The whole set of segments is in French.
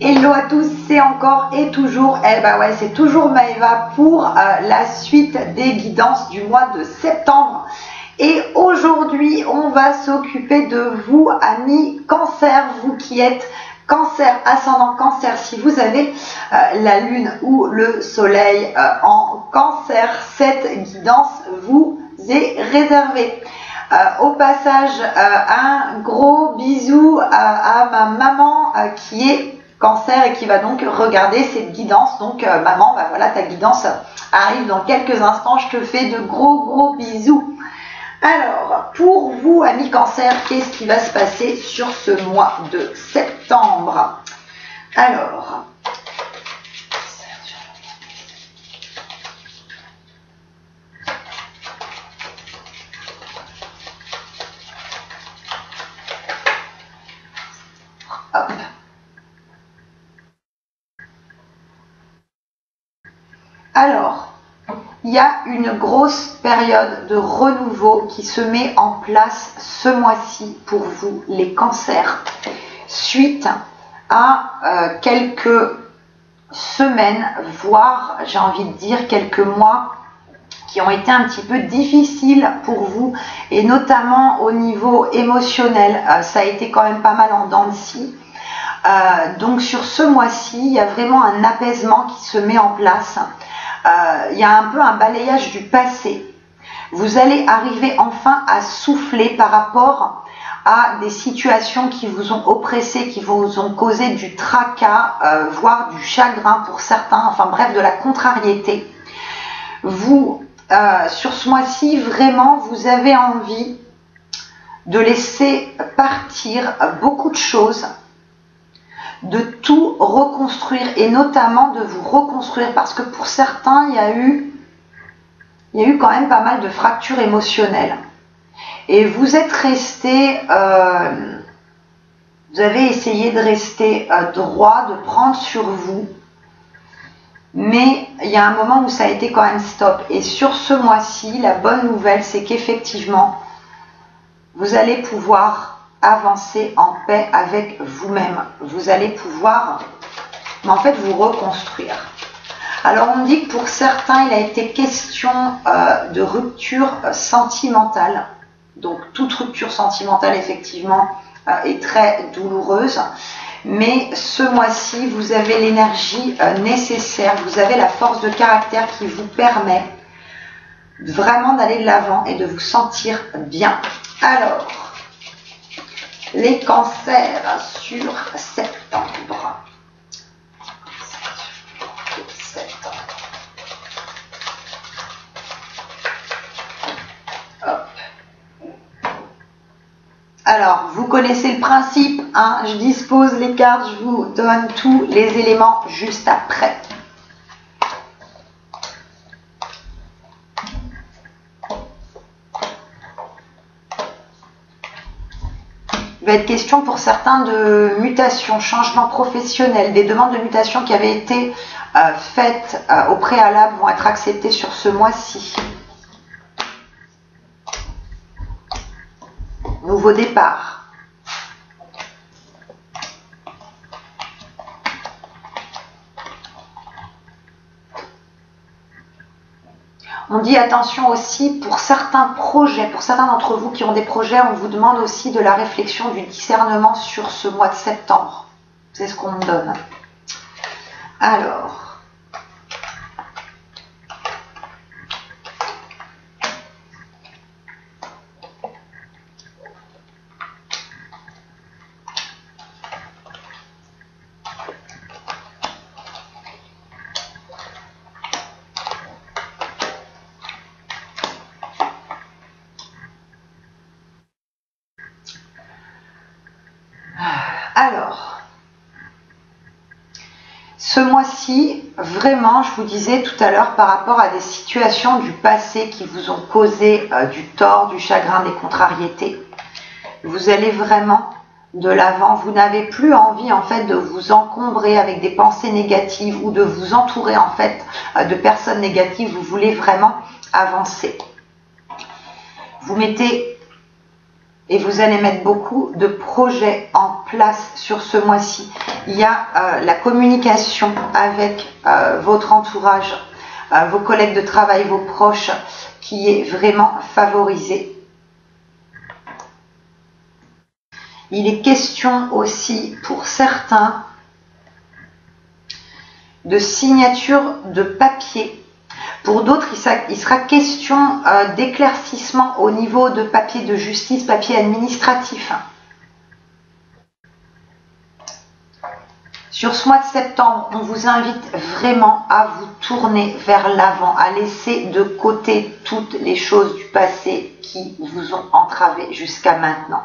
Hello à tous, c'est encore et toujours, c'est toujours Maëva pour la suite des guidances du mois de septembre. Et aujourd'hui, on va s'occuper de vous, amis Cancer, vous qui êtes Cancer, ascendant Cancer, si vous avez la Lune ou le Soleil en Cancer, cette guidance vous est réservée. Au passage, un gros bisou à ma maman qui est Cancer et qui va donc regarder cette guidance. Donc maman, voilà, ta guidance arrive dans quelques instants. Je te fais de gros bisous. Alors, pour vous, amis Cancer, qu'est-ce qui va se passer sur ce mois de septembre? Alors, hop. Alors, il y a une grosse période de renouveau qui se met en place ce mois-ci pour vous, les Cancers, suite à quelques semaines, voire, j'ai envie de dire, quelques mois qui ont été un petit peu difficiles pour vous, et notamment au niveau émotionnel. Ça a été quand même pas mal en dents de scie. Donc sur ce mois-ci, il y a vraiment un apaisement qui se met en place. Il y a un peu un balayage du passé. Vous allez arriver enfin à souffler par rapport à des situations qui vous ont oppressé, qui vous ont causé du tracas, voire du chagrin pour certains, enfin bref, de la contrariété. Vous, sur ce mois-ci, vraiment, vous avez envie de laisser partir beaucoup de choses, de tout reconstruire et notamment de vous reconstruire, parce que pour certains il y a eu quand même pas mal de fractures émotionnelles et vous êtes resté, vous avez essayé de rester droit, de prendre sur vous, mais il y a un moment où ça a été quand même stop. Et sur ce mois-ci, la bonne nouvelle, c'est qu'effectivement vous allez pouvoir avancer en paix avec vous-même. Vous allez pouvoir, en fait, vous reconstruire. Alors, on dit que pour certains, il a été question de rupture sentimentale. Donc, toute rupture sentimentale, effectivement, est très douloureuse. Mais ce mois-ci, vous avez l'énergie nécessaire. Vous avez la force de caractère qui vous permet vraiment d'aller de l'avant et de vous sentir bien. Alors, les Cancers sur septembre. Hop. Alors, vous connaissez le principe, hein, je dispose les cartes, je vous donne tous les éléments juste après. Il va être question pour certains de mutation, changement professionnel, des demandes de mutation qui avaient été faites au préalable vont être acceptées sur ce mois-ci. Nouveau départ. On dit attention aussi pour certains projets, pour certains d'entre vous qui ont des projets, on vous demande aussi de la réflexion, du discernement sur ce mois de septembre. C'est ce qu'on me donne. Alors, ce mois-ci, vraiment, je vous disais tout à l'heure, par rapport à des situations du passé qui vous ont causé du tort, du chagrin, des contrariétés, vous allez vraiment de l'avant. Vous n'avez plus envie, en fait, de vous encombrer avec des pensées négatives ou de vous entourer, en fait, de personnes négatives. Vous voulez vraiment avancer. Vous mettez et vous allez mettre beaucoup de projets en place sur ce mois-ci. Il y a la communication avec votre entourage, vos collègues de travail, vos proches, qui est vraiment favorisée. Il est question aussi pour certains de signature de papier. Pour d'autres, il sera question d'éclaircissement au niveau de papier de justice, papier administratif. Sur ce mois de septembre, on vous invite vraiment à vous tourner vers l'avant, à laisser de côté toutes les choses du passé qui vous ont entravé jusqu'à maintenant.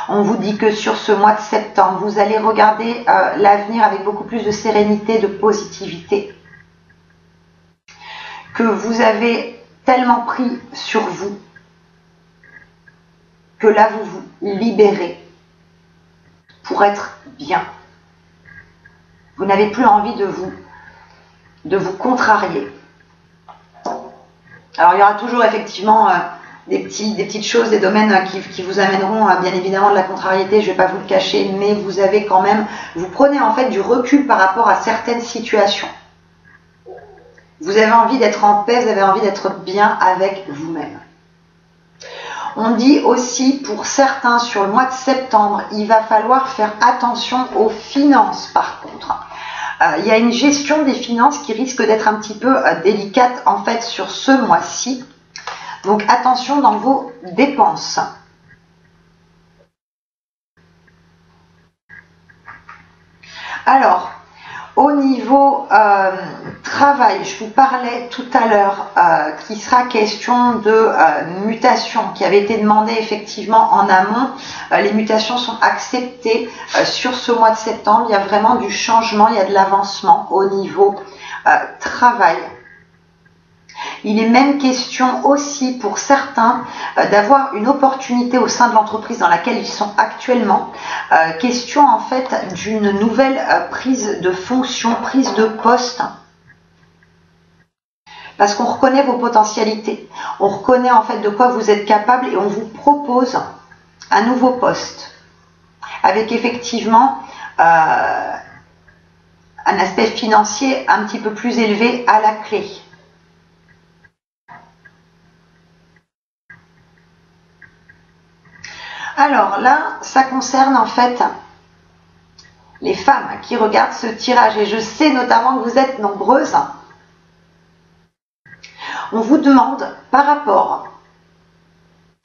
On vous dit que sur ce mois de septembre, vous allez regarder l'avenir avec beaucoup plus de sérénité, de positivité. Que vous avez tellement pris sur vous que là, vous vous libérez pour être bien. Vous n'avez plus envie de vous contrarier. Alors, il y aura toujours effectivement des petites choses, des domaines qui vous amèneront à, bien évidemment, de la contrariété, je ne vais pas vous le cacher, mais vous avez quand même, vous prenez en fait du recul par rapport à certaines situations. Vous avez envie d'être en paix, vous avez envie d'être bien avec vous-même. On dit aussi pour certains sur le mois de septembre, il va falloir faire attention aux finances par contre. Il y a une gestion des finances qui risque d'être un petit peu délicate en fait sur ce mois-ci. Donc attention dans vos dépenses. Alors, au niveau travail, je vous parlais tout à l'heure qu'il sera question de mutations qui avaient été demandées effectivement en amont. Les mutations sont acceptées sur ce mois de septembre. Il y a vraiment du changement, il y a de l'avancement au niveau travail. Il est même question aussi pour certains d'avoir une opportunité au sein de l'entreprise dans laquelle ils sont actuellement. Question en fait d'une nouvelle prise de fonction, prise de poste. Parce qu'on reconnaît vos potentialités. On reconnaît en fait de quoi vous êtes capable et on vous propose un nouveau poste. Avec effectivement un aspect financier un petit peu plus élevé à la clé. Alors là, ça concerne en fait les femmes qui regardent ce tirage et je sais notamment que vous êtes nombreuses. On vous demande par rapport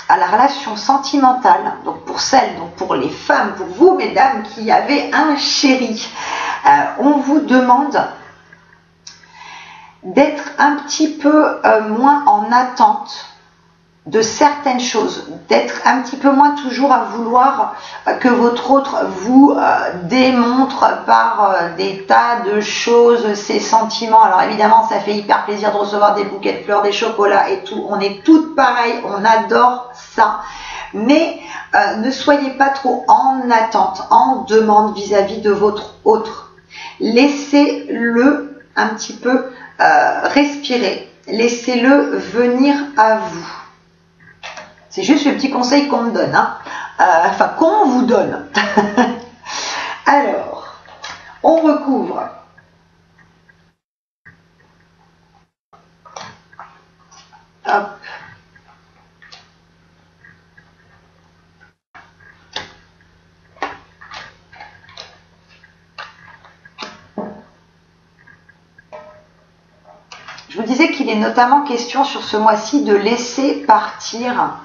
à la relation sentimentale, donc pour celles, donc pour les femmes, pour vous mesdames qui avez un chéri, on vous demande d'être un petit peu moins en attente de certaines choses, d'être un petit peu moins toujours à vouloir que votre autre vous démontre par des tas de choses ses sentiments. Alors évidemment, ça fait hyper plaisir de recevoir des bouquets de fleurs, des chocolats et tout. On est toutes pareilles, on adore ça. Mais ne soyez pas trop en attente, en demande vis-à-vis de votre autre. Laissez-le un petit peu respirer. Laissez-le venir à vous. C'est juste le petit conseil qu'on me donne, hein. Enfin qu'on vous donne. Alors, on recouvre. Hop. Je vous disais qu'il est notamment question sur ce mois-ci de laisser partir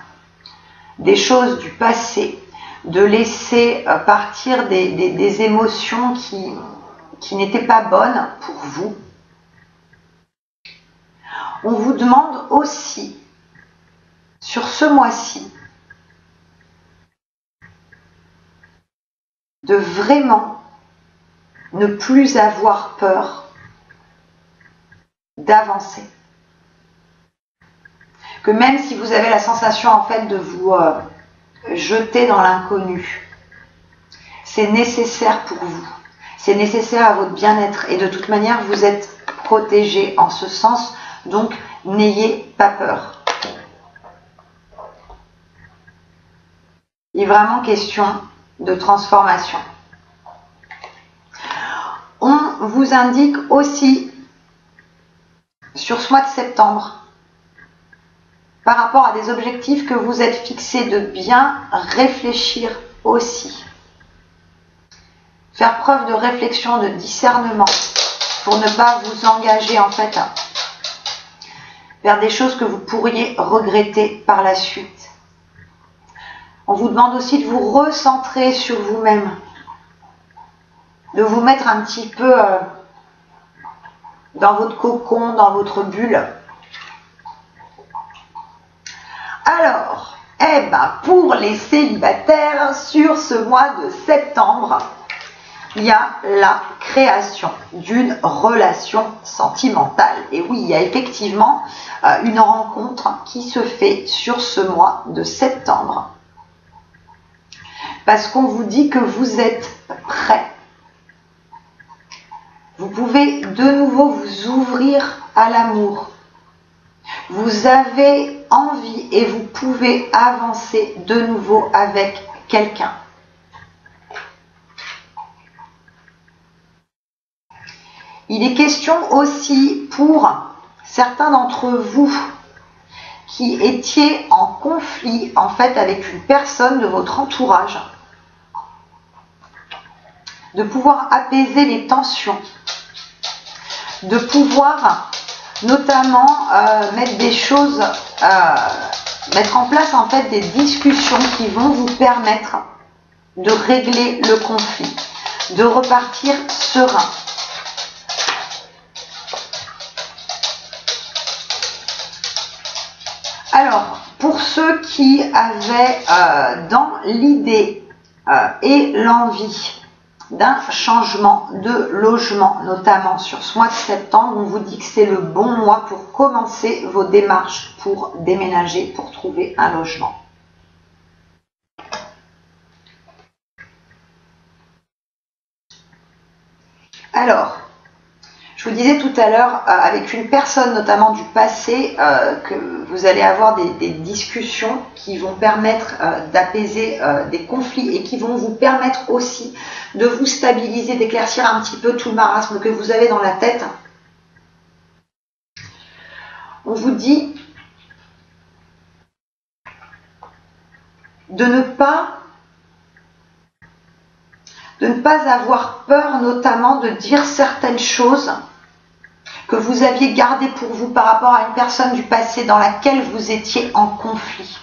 des choses du passé, de laisser partir des émotions qui n'étaient pas bonnes pour vous. On vous demande aussi, sur ce mois-ci, de vraiment ne plus avoir peur d'avancer. Que même si vous avez la sensation en fait de vous jeter dans l'inconnu, c'est nécessaire pour vous, c'est nécessaire à votre bien-être et de toute manière vous êtes protégé en ce sens, donc n'ayez pas peur. Il est vraiment question de transformation. On vous indique aussi sur ce mois de septembre, par rapport à des objectifs que vous êtes fixés, de bien réfléchir aussi. Faire preuve de réflexion, de discernement, pour ne pas vous engager en fait vers des choses que vous pourriez regretter par la suite. On vous demande aussi de vous recentrer sur vous-même, de vous mettre un petit peu dans votre cocon, dans votre bulle. Alors, pour les célibataires, sur ce mois de septembre, il y a la création d'une relation sentimentale. Et oui, il y a effectivement une rencontre qui se fait sur ce mois de septembre. Parce qu'on vous dit que vous êtes prêt. Vous pouvez de nouveau vous ouvrir à l'amour. Vous avez envie et vous pouvez avancer de nouveau avec quelqu'un. Il est question aussi pour certains d'entre vous qui étiez en conflit en fait avec une personne de votre entourage, de pouvoir apaiser les tensions, de pouvoir notamment mettre en place en fait des discussions qui vont vous permettre de régler le conflit, de repartir serein. Alors, pour ceux qui avaient dans l'idée et l'envie d'un changement de logement, notamment sur ce mois de septembre, on vous dit que c'est le bon mois pour commencer vos démarches pour déménager, pour trouver un logement. Alors, je vous disais tout à l'heure, avec une personne notamment du passé, que vous allez avoir des discussions qui vont permettre d'apaiser des conflits et qui vont vous permettre aussi de vous stabiliser, d'éclaircir un petit peu tout le marasme que vous avez dans la tête. On vous dit de ne pas avoir peur notamment de dire certaines choses que vous aviez gardées pour vous par rapport à une personne du passé dans laquelle vous étiez en conflit.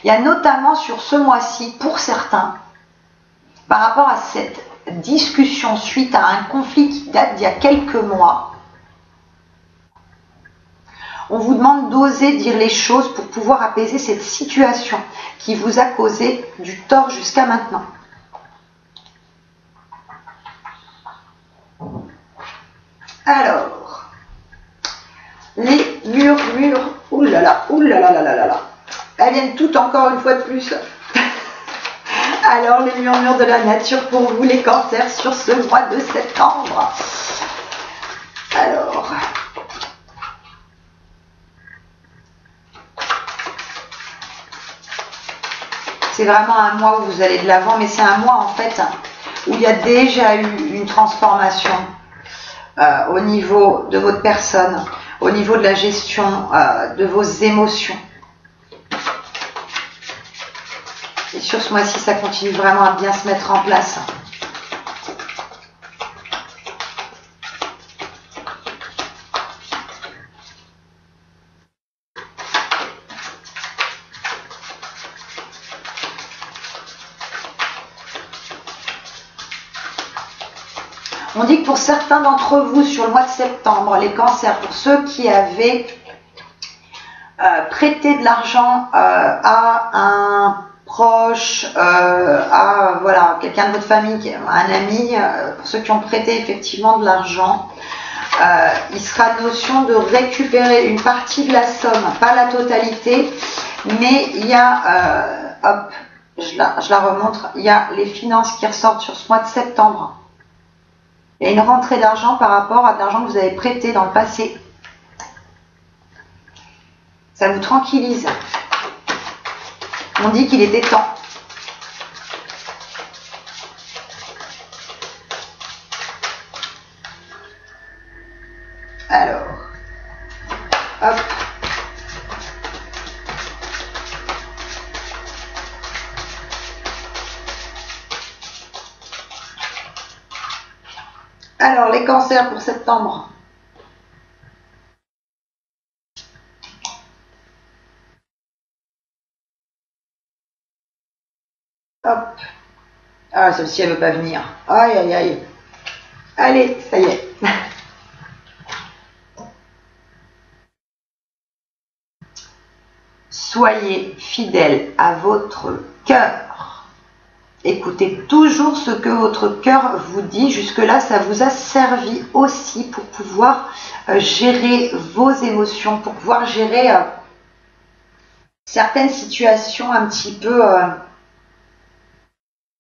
Il y a notamment sur ce mois-ci, pour certains, par rapport à cette discussion suite à un conflit qui date d'il y a quelques mois, on vous demande d'oser dire les choses pour pouvoir apaiser cette situation qui vous a causé du tort jusqu'à maintenant. Alors, les murmures, oulala, oulala, oulala, elles viennent toutes encore une fois de plus. Alors, les murmures de la nature pour vous les cancers sur ce mois de septembre. Alors, c'est vraiment un mois où vous allez de l'avant, mais c'est un mois en fait où il y a déjà eu une transformation au niveau de votre personne, au niveau de la gestion de vos émotions. Et sur ce mois-ci, ça continue vraiment à bien se mettre en place. On dit que pour certains d'entre vous, sur le mois de septembre, les cancers, pour ceux qui avaient prêté de l'argent à un proche, à voilà, quelqu'un de votre famille, un ami, pour ceux qui ont prêté effectivement de l'argent, il sera notion de récupérer une partie de la somme, pas la totalité, mais il y a, hop, je la remontre, il y a les finances qui ressortent sur ce mois de septembre. Il y a une rentrée d'argent par rapport à de l'argent que vous avez prêté dans le passé. Ça vous tranquillise. On dit qu'il était temps. Alors, hop. Alors, les cancers pour septembre. Hop. Ah, celle-ci, elle ne veut pas venir. Aïe, aïe, aïe. Allez, ça y est. Soyez fidèle à votre cœur. Écoutez toujours ce que votre cœur vous dit. Jusque-là, ça vous a servi aussi pour pouvoir gérer vos émotions, pour pouvoir gérer certaines situations un petit peu...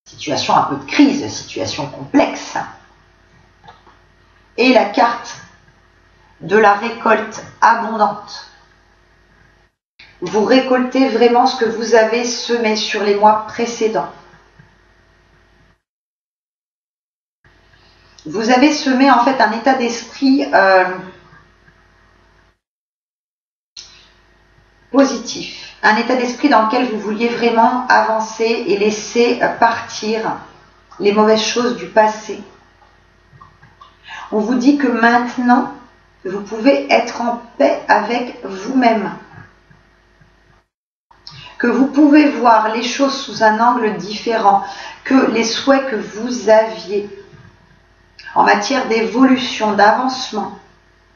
situations un peu de crise, situations complexes. Et la carte de la récolte abondante. Vous récoltez vraiment ce que vous avez semé sur les mois précédents. Vous avez semé en fait un état d'esprit positif, un état d'esprit dans lequel vous vouliez vraiment avancer et laisser partir les mauvaises choses du passé. On vous dit que maintenant, vous pouvez être en paix avec vous-même. Que vous pouvez voir les choses sous un angle différent, que les souhaits que vous aviez en matière d'évolution, d'avancement,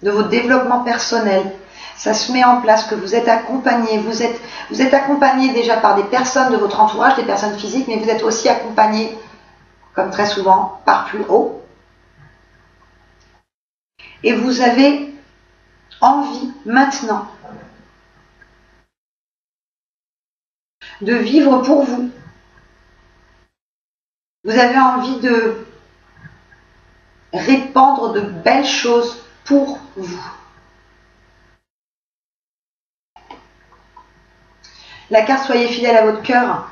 de votre développement personnel, ça se met en place, que vous êtes accompagné. Vous êtes accompagné déjà par des personnes de votre entourage, des personnes physiques, mais vous êtes aussi accompagné, comme très souvent, par plus haut. Et vous avez envie maintenant de vivre pour vous. Vous avez envie de répandre de belles choses pour vous. La carte soyez fidèle à votre cœur.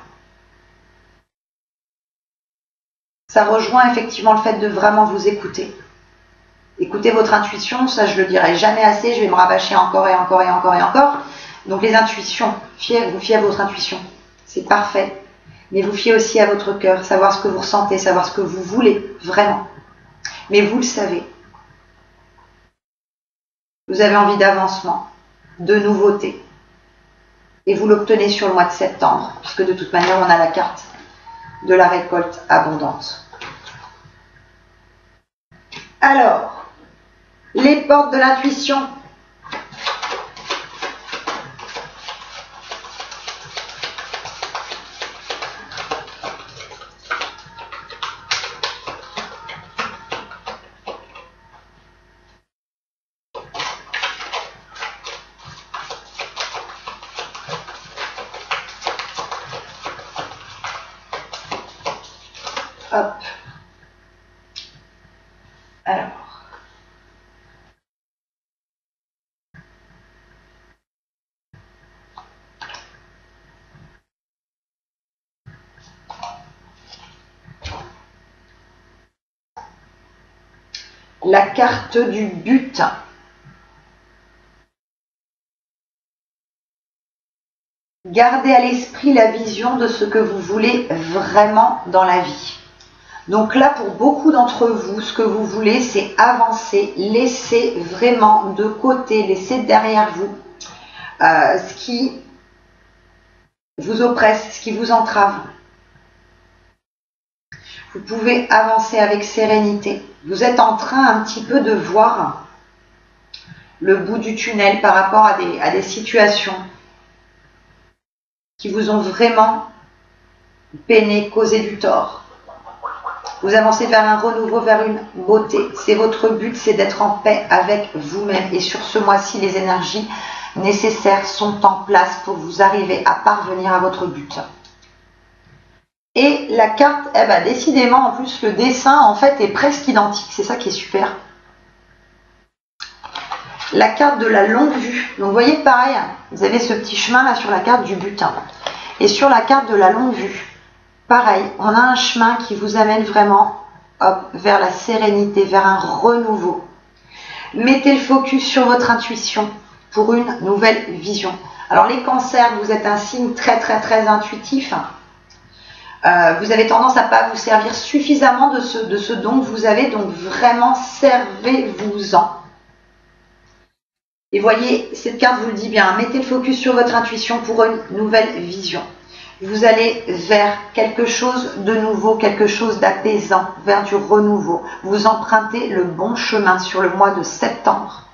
Ça rejoint effectivement le fait de vraiment vous écouter. Écoutez votre intuition, ça je le dirai jamais assez, je vais me rabâcher encore et encore et encore et encore. Donc les intuitions, vous fiez à votre intuition, c'est parfait. Mais vous fiez aussi à votre cœur, savoir ce que vous ressentez, savoir ce que vous voulez vraiment. Mais vous le savez. Vous avez envie d'avancement, de nouveauté. Et vous l'obtenez sur le mois de septembre, puisque de toute manière on a la carte de la récolte abondante. Alors, les portes de l'intuition. Hop. Alors. La carte du but. Gardez à l'esprit la vision de ce que vous voulez vraiment dans la vie. Donc là, pour beaucoup d'entre vous, ce que vous voulez, c'est avancer, laisser vraiment de côté, laisser derrière vous ce qui vous oppresse, ce qui vous entrave. Vous pouvez avancer avec sérénité. Vous êtes en train un petit peu de voir le bout du tunnel par rapport à des situations qui vous ont vraiment peiné, causé du tort. Vous avancez vers un renouveau, vers une beauté. C'est votre but, c'est d'être en paix avec vous-même. Et sur ce mois-ci, les énergies nécessaires sont en place pour vous arriver à parvenir à votre but. Et la carte, eh ben, décidément, en plus, le dessin, en fait, est presque identique. C'est ça qui est super. La carte de la longue vue. Donc, vous voyez, pareil, vous avez ce petit chemin là sur la carte du butin. Et sur la carte de la longue vue, pareil, on a un chemin qui vous amène vraiment vers la sérénité, vers un renouveau. Mettez le focus sur votre intuition pour une nouvelle vision. Alors les cancers, vous êtes un signe très très très intuitif. Vous avez tendance à ne pas vous servir suffisamment de ce dont vous avez, donc vraiment servez-vous-en. Et voyez, cette carte vous le dit bien, mettez le focus sur votre intuition pour une nouvelle vision. Vous allez vers quelque chose de nouveau, quelque chose d'apaisant, vers du renouveau. Vous empruntez le bon chemin sur le mois de septembre.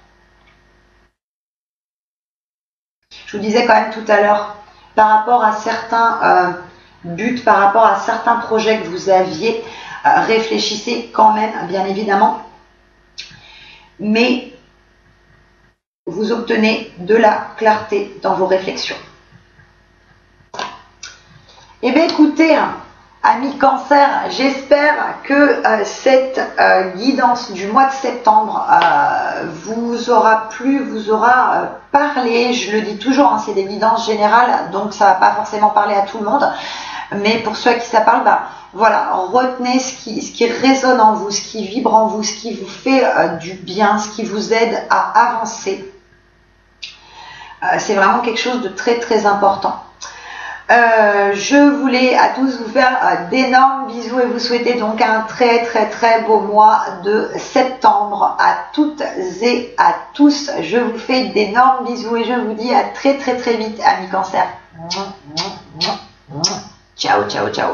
Je vous disais quand même tout à l'heure, par rapport à certains buts, par rapport à certains projets que vous aviez, réfléchissez quand même, bien évidemment. Mais vous obtenez de la clarté dans vos réflexions. Eh bien écoutez, amis cancer, j'espère que cette guidance du mois de septembre vous aura plu, vous aura parlé. Je le dis toujours, hein, c'est des guidances générales, donc ça ne va pas forcément parler à tout le monde. Mais pour ceux à qui ça parle, voilà, retenez ce qui résonne en vous, ce qui vibre en vous, ce qui vous fait du bien, ce qui vous aide à avancer. C'est vraiment quelque chose de très très important. Je voulais à tous vous faire d'énormes bisous et vous souhaiter donc un très très très beau mois de septembre à toutes et à tous. Je vous fais d'énormes bisous et je vous dis à très très très vite, amis cancer. Ciao ciao ciao.